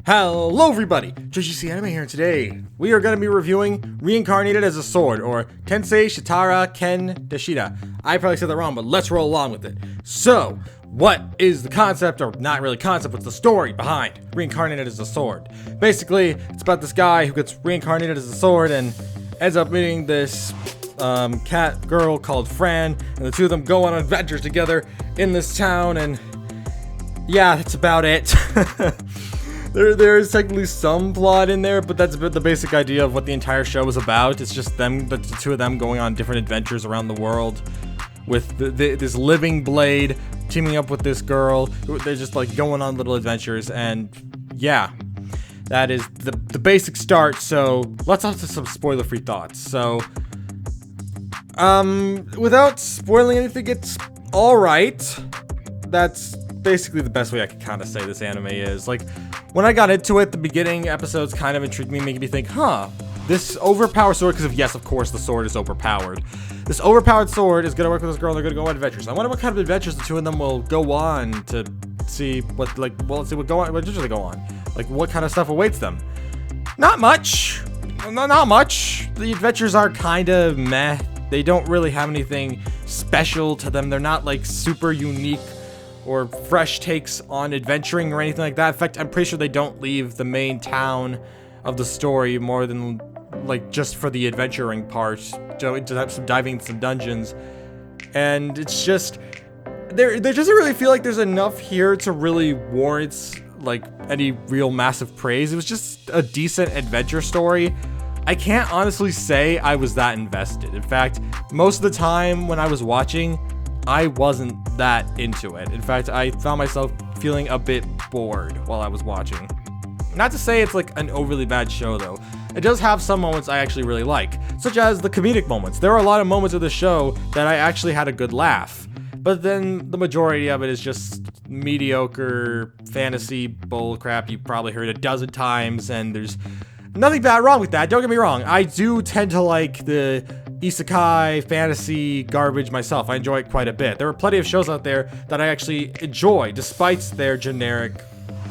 Hello everybody, JGC Anime here, and today we are going to be reviewing Reincarnated as a Sword, or Tensei Shitara Ken Deshita. I probably said that wrong, but let's roll along with it. So, what is the concept, or not really concept, what's the story behind Reincarnated as a Sword? Basically, it's about this guy who gets reincarnated as a sword and ends up meeting this cat girl called Fran, and the two of them go on adventures together in this town, and yeah, that's about it. There's technically some plot in there, but that's a bit the basic idea of what the entire show is about. It's just them, the two of them going on different adventures around the world with this living blade teaming up with this girl. They're just like going on little adventures, and yeah, that is the basic start. So let's on to some spoiler-free thoughts. So, without spoiling anything, it's alright. That's basically the best way I could kind of say this anime is. Like, when I got into it, the beginning episodes kind of intrigued me, making me think, this overpowered sword, because yes, of course, the sword is overpowered. This overpowered sword is gonna work with this girl, and they're gonna go on adventures. I wonder what kind of adventures the two of them will go on to see what, like, well, let's see what adventures they go on. Like, what kind of stuff awaits them. Not much. Not much. The adventures are kind of meh. They don't really have anything special to them. They're not, like, super unique or fresh takes on adventuring or anything like that. In fact, I'm pretty sure they don't leave the main town of the story more than, like, just for the adventuring part, to have some diving into some dungeons. And it's just, there doesn't really feel like there's enough here to really warrant, like, any real massive praise. It was just a decent adventure story. I can't honestly say I was that invested. In fact, most of the time when I was watching, I wasn't that into it. In fact, I found myself feeling a bit bored while I was watching. Not to say it's like an overly bad show though. It does have some moments I actually really like, such as the comedic moments. There are a lot of moments of the show that I actually had a good laugh. But then the majority of it is just mediocre fantasy bullcrap you probably heard a dozen times, and there's nothing bad wrong with that. Don't get me wrong. I do tend to like the isekai fantasy garbage myself. I enjoy it quite a bit. There are plenty of shows out there that I actually enjoy despite their generic,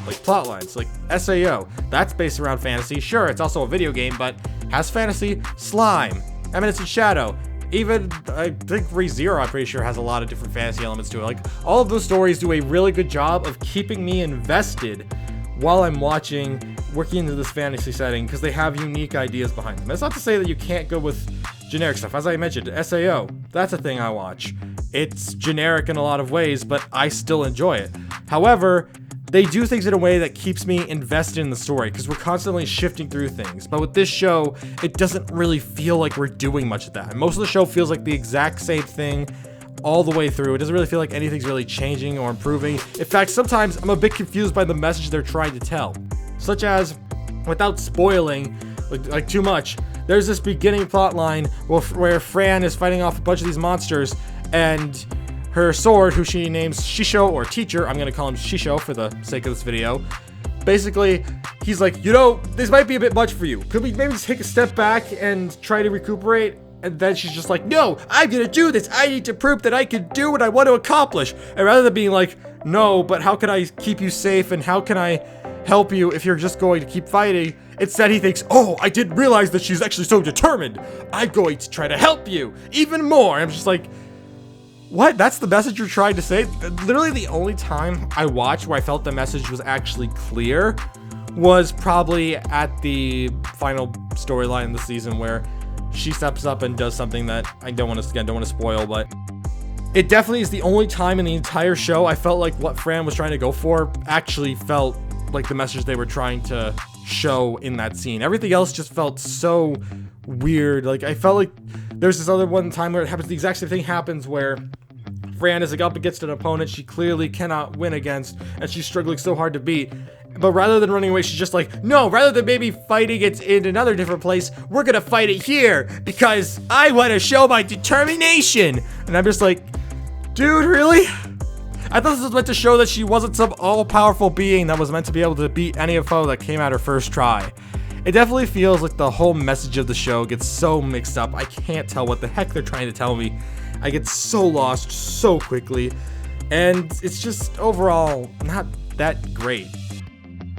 like, plot lines. Like SAO, that's based around fantasy. Sure, it's also a video game, but has fantasy. Slime, Eminence in Shadow, even I think ReZero, I'm pretty sure, has a lot of different fantasy elements to it. Like, all of those stories do a really good job of keeping me invested while I'm watching, working into this fantasy setting, because they have unique ideas behind them. That's not to say that you can't go with generic stuff. As I mentioned, SAO, that's a thing I watch. It's generic in a lot of ways, but I still enjoy it. However, they do things in a way that keeps me invested in the story, because we're constantly shifting through things. But with this show, it doesn't really feel like we're doing much of that. Most of the show feels like the exact same thing all the way through. It doesn't really feel like anything's really changing or improving. In fact, sometimes I'm a bit confused by the message they're trying to tell. Such as, without spoiling like too much, there's this beginning plot line where Fran is fighting off a bunch of these monsters, and her sword, who she names Shisho, or teacher, I'm gonna call him Shisho for the sake of this video. Basically, he's like, this might be a bit much for you. Could we maybe take a step back and try to recuperate? And then she's just like, no, I'm gonna do this. I need to prove that I can do what I want to accomplish. And rather than being like, no, but how can I keep you safe, and how can I help you if you're just going to keep fighting? Instead, he thinks, oh, I didn't realize that she's actually so determined. I'm going to try to help you even more. I'm just like, what? That's the message you're trying to say? Literally the only time I watched where I felt the message was actually clear was probably at the final storyline of the season, where she steps up and does something that I don't want to spoil, but it definitely is the only time in the entire show I felt like what Fran was trying to go for actually felt like the message they were trying to show in that scene. Everything else just felt so weird. Like, I felt like there's this other one time where it happens, the exact same thing happens, where Fran is like up against an opponent she clearly cannot win against, and she's struggling so hard to beat. But rather than running away, she's just like, no, rather than maybe fighting it in another different place, we're gonna fight it here, because I want to show my determination. And I'm just like, dude, really? I thought this was meant to show that she wasn't some all-powerful being that was meant to be able to beat any foe that came at her first try. It definitely feels like the whole message of the show gets so mixed up, I can't tell what the heck they're trying to tell me. I get so lost so quickly, and it's just overall not that great.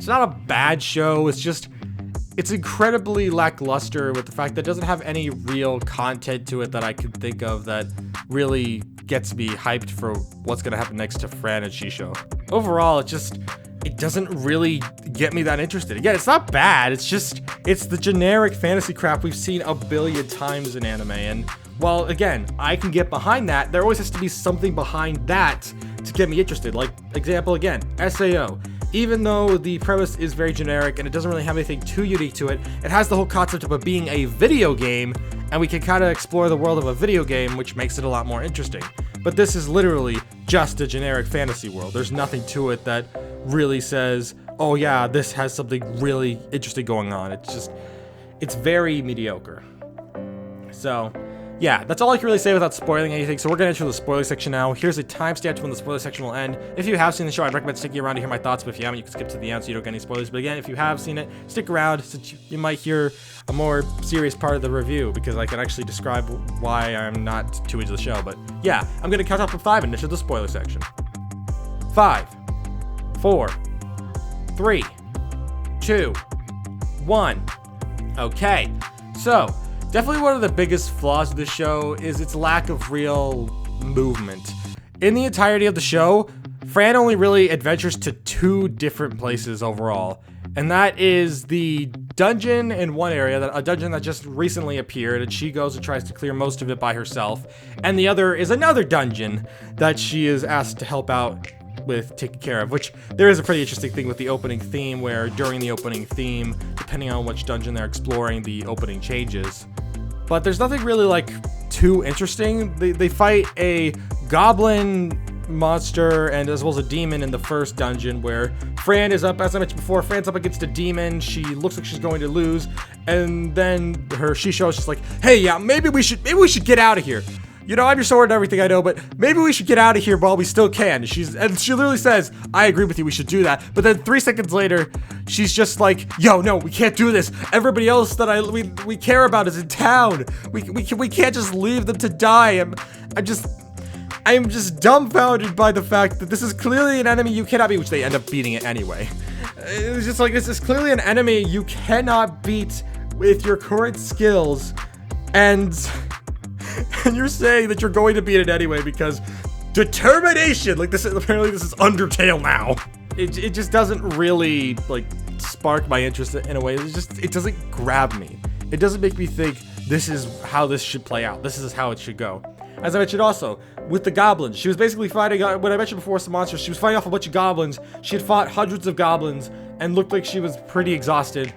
not a bad show. It's incredibly lackluster with the fact that it doesn't have any real content to it that I could think of that really gets me hyped for what's gonna happen next to Fran and Shisho. Overall, it doesn't really get me that interested. Again, it's not bad. It's the generic fantasy crap we've seen a billion times in anime. And while, again, I can get behind that, there always has to be something behind that to get me interested. Like, example again, SAO. Even though the premise is very generic and it doesn't really have anything too unique to it, it has the whole concept of it being a video game, and we can kind of explore the world of a video game, which makes it a lot more interesting. But this is literally just a generic fantasy world. There's nothing to it that really says, oh yeah, this has something really interesting going on. It's very mediocre. So, yeah, that's all I can really say without spoiling anything. So we're going to enter the spoiler section now. Here's a timestamp to when the spoiler section will end. If you have seen the show, I'd recommend sticking around to hear my thoughts. But if you haven't, you can skip to the end so you don't get any spoilers. But again, if you have seen it, stick around since you might hear a more serious part of the review, because I can actually describe why I'm not too into the show. But yeah, I'm going to count up from 5 and enter the spoiler section. 5, 4, 3, 2, 1. Okay, so definitely one of the biggest flaws of this show is its lack of real movement. In the entirety of the show, Fran only really adventures to 2 different places overall, and that is the dungeon in one area, a dungeon that just recently appeared, and she goes and tries to clear most of it by herself, and the other is another dungeon that she is asked to help out with taking care of, which there is a pretty interesting thing with the opening theme, where during the opening theme, depending on which dungeon they're exploring, the opening changes. But there's nothing really like too interesting. They fight a goblin monster and as well as a demon in the first dungeon, where Fran is up, as I mentioned before, Fran's up against a demon. She looks like she's going to lose, and then her Shisho is just like, hey, yeah, maybe we should get out of here. You know, I'm your sword and everything, I know, but maybe we should get out of here while we still can. And she literally says, I agree with you, we should do that. But then 3 seconds later, she's just like, yo, no, we can't do this. Everybody else that we care about is in town. We can't just leave them to die. I'm just dumbfounded by the fact that this is clearly an enemy you cannot beat, which they end up beating it anyway. It's just like, this is clearly an enemy you cannot beat with your current skills, and you're saying that you're going to beat it anyway because determination. Like, apparently this is Undertale now. It just doesn't really like spark my interest in a way. It doesn't grab me. It doesn't make me think this is how this should play out. This is how it should go. As I mentioned also, with the goblins, she was basically fighting, when I mentioned before some monsters, she was fighting off a bunch of goblins. She had fought hundreds of goblins and looked like she was pretty exhausted.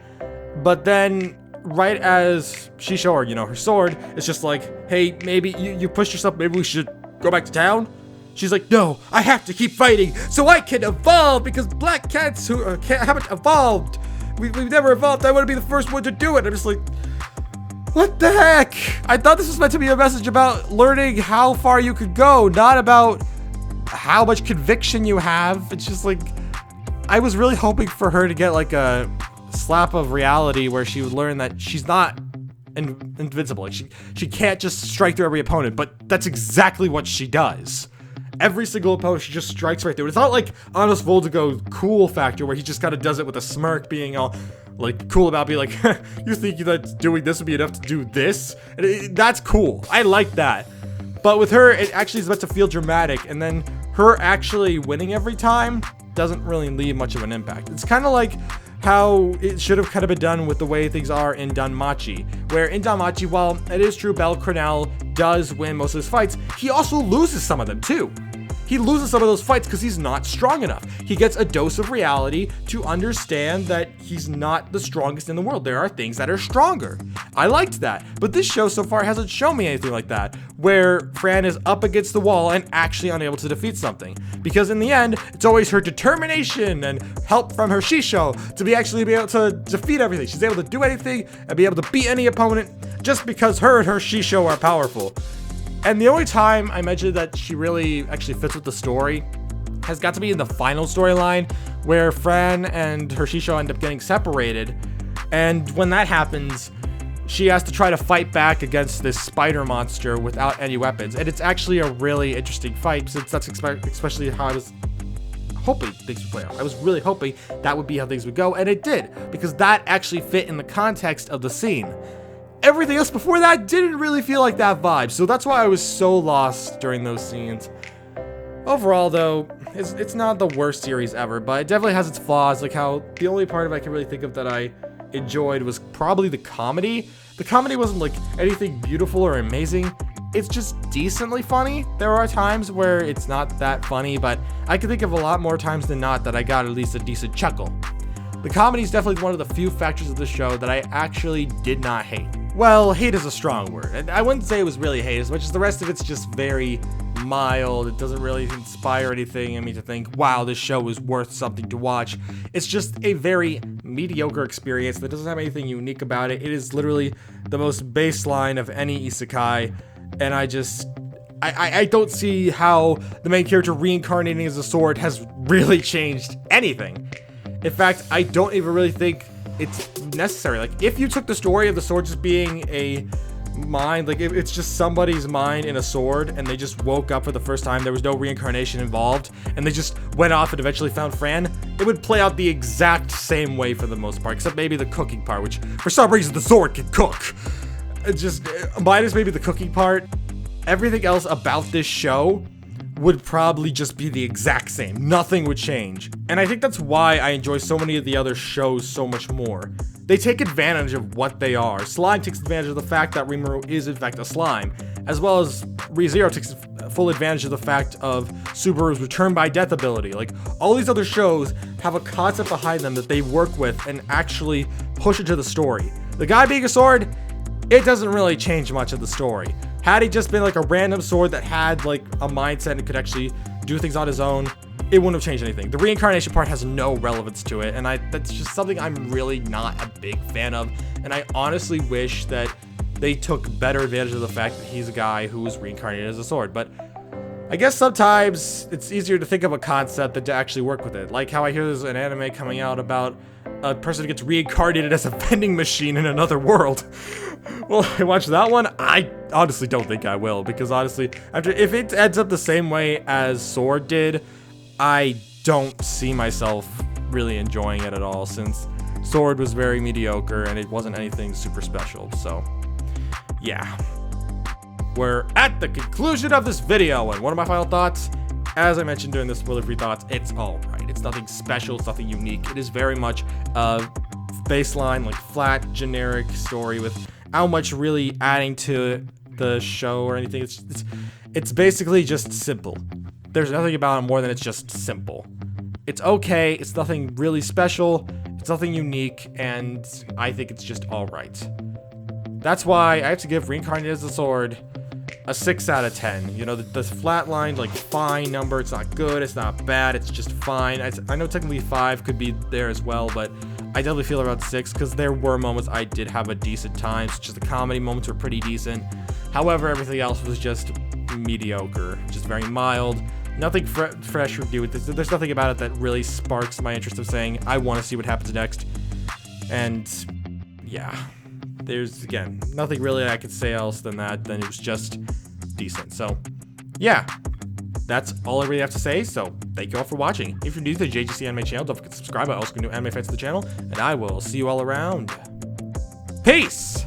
But then, right as she showed her, her sword, it's just like, hey, maybe you pushed yourself, maybe we should go back to town? She's like, no, I have to keep fighting so I can evolve, because black cats who haven't evolved, we've never evolved, I want to be the first one to do it. I'm just like, what the heck? I thought this was meant to be a message about learning how far you could go, not about how much conviction you have. It's just like, I was really hoping for her to get like a slap of reality where she would learn that she's not invincible. Like she can't just strike through every opponent, but that's exactly what she does. Every single opponent, she just strikes right through. It's not like Honest Voldigo cool factor where he just kind of does it with a smirk, being all like cool about being like, you think that doing this would be enough to do this? And that's cool. I like that. But with her, it actually is meant to feel dramatic, and then her actually winning every time doesn't really leave much of an impact. It's kind of like how it should have kind of been done with the way things are in Danmachi, where in Danmachi, while it is true Bel Cornell does win most of his fights, he also loses some of them too. He loses some of those fights because he's not strong enough. He gets a dose of reality to understand that he's not the strongest in the world. There are things that are stronger. I liked that. But this show so far hasn't shown me anything like that, where Fran is up against the wall and actually unable to defeat something. Because in the end, it's always her determination and help from her Shisho to be able to defeat everything. She's able to do anything and be able to beat any opponent just because her and her Shisho are powerful. And the only time I mentioned that she really actually fits with the story has got to be in the final storyline, where Fran and her Shisho end up getting separated. And when that happens, she has to try to fight back against this spider monster without any weapons. And it's actually a really interesting fight, since that's especially how I was hoping things would play out. I was really hoping that would be how things would go, and it did, because that actually fit in the context of the scene. Everything else before that didn't really feel like that vibe, so that's why I was so lost during those scenes. Overall, though, it's not the worst series ever, but it definitely has its flaws, like how the only part of it I can really think of that I enjoyed was probably the comedy. The comedy wasn't like anything beautiful or amazing. It's just decently funny. There are times where it's not that funny, but I can think of a lot more times than not that I got at least a decent chuckle. The comedy is definitely one of the few factors of the show that I actually did not hate. Well, hate is a strong word, and I wouldn't say it was really hate as much as the rest of it's just very mild. It doesn't really inspire anything in me to think, wow, this show is worth something to watch. It's just a very mediocre experience that doesn't have anything unique about it. It is literally the most baseline of any isekai, and I don't see how the main character reincarnating as a sword has really changed anything. In fact, I don't even really think it's necessary. Like, if you took the story of the sword just being a mind, like if it's just somebody's mind in a sword and they just woke up for the first time, there was no reincarnation involved, and they just went off and eventually found Fran, it would play out the exact same way for the most part, except maybe the cooking part, which for some reason the sword can cook. It's just, minus maybe the cooking part, everything else about this show would probably just be the exact same. Nothing would change. And I think that's why I enjoy so many of the other shows so much more. They take advantage of what they are. Slime takes advantage of the fact that Rimuru is in fact a slime, as well as ReZero takes full advantage of the fact of Subaru's return by death ability. Like, all these other shows have a concept behind them that they work with and actually push into the story. The guy being a sword, it doesn't really change much of the story. Had he just been like a random sword that had like a mindset and could actually do things on his own, it wouldn't have changed anything. The reincarnation part has no relevance to it, and that's just something I'm really not a big fan of, and I honestly wish that they took better advantage of the fact that he's a guy who was reincarnated as a sword. But I guess sometimes it's easier to think of a concept than to actually work with it. Like how I hear there's an anime coming out about a person who gets reincarnated as a vending machine in another world. Well, I watched that one. I honestly don't think I will, because honestly, if it ends up the same way as Sword did, I don't see myself really enjoying it at all, since Sword was very mediocre and it wasn't anything super special. So, yeah. We're at the conclusion of this video, and one of my final thoughts, as I mentioned during the spoiler-free thoughts, it's alright. It's nothing special, it's nothing unique. It is very much a baseline, like flat, generic story without much really adding to the show or anything. It's basically just simple. There's nothing about it more than it's just simple. It's okay, it's nothing really special, it's nothing unique, and I think it's just alright. That's why I have to give Reincarnated as a Sword a 6 out of 10. You know, the flatlined, like, fine number. It's not good, it's not bad, it's just fine. I know technically 5 could be there as well, but I definitely feel about 6, because there were moments I did have a decent time. Just the comedy moments were pretty decent. However, everything else was just mediocre, just very mild. Nothing fresh or new with this. There's nothing about it that really sparks my interest of saying, I want to see what happens next. And, yeah. There's, again, nothing really I could say else than that. Then it was just decent. So, yeah. That's all I really have to say. So, thank you all for watching. If you're new to the JGC Anime channel, don't forget to subscribe. I also got new anime fans to the channel. And I will see you all around. Peace!